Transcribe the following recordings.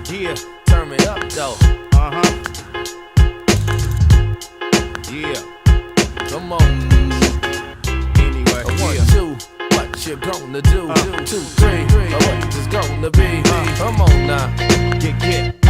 Yeah, turn me up though. Yeah, come on. Anyway, one, two, what you gonna do? 2, 3, what it's gonna be? Come on now, get.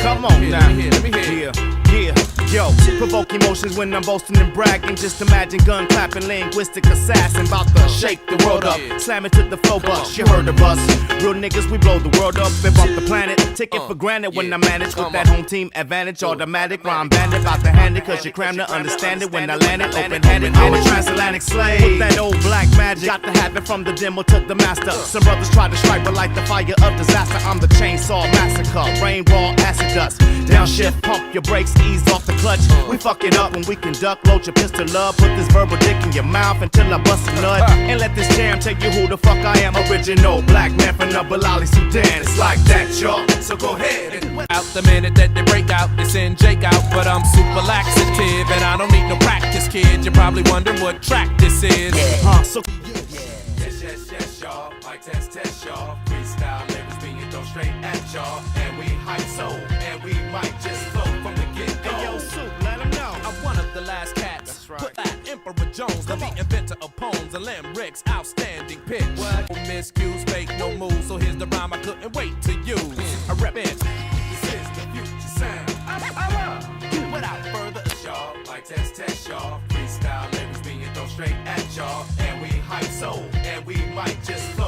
Come on now. Let me hear. Yeah, yo, provoke emotions when I'm boasting and bragging. Just imagine gun clapping, linguistic assassin, about to shake the world up, slam it to the flow bus. You heard of us, real niggas, we blow the world up and bump the planet. Take it for granted when I manage with that home team advantage, automatic. Rhyme bandit, about to hand it, cause you cram to understand it. When I land it, open-handed, I'm a transatlantic slave. With that old black magic, got to have it from the demo to the master. Some brothers try to strike, but like the fire of disaster, I'm the chainsaw massacre. Rain, raw, acid dust. Downshift, pump your brakes, ease off the clutch. We fuck it up when we can duck. Load your pistol up, put this verbal dick in your mouth until I bust a nut. And let this jam tell you who the fuck I am. Original black man from the Balali, Sudan. It's like that, y'all. So go ahead and Out the minute that they break out, they send Jake out. But I'm super laxative and I don't need no practice, kid. You're probably wondering what track this is. so Yes, y'all. Mic test, y'all. Freestyle lyrics being thrown straight at y'all. And we hype so, and we might just flow from the get-go. Hey, yo, Soup, let him know. I'm one of the last cats. That's right. Put that Emperor Jones, the inventor of poems and lyrics, outstanding pitch. What? No miscues, fake no moves. So here's the rhyme I couldn't wait to use. I rep it. This is the future sound. Without further ado. Y'all, mic test, y'all. Freestyle lyrics being thrown straight at y'all. And we hype so, and we might just flow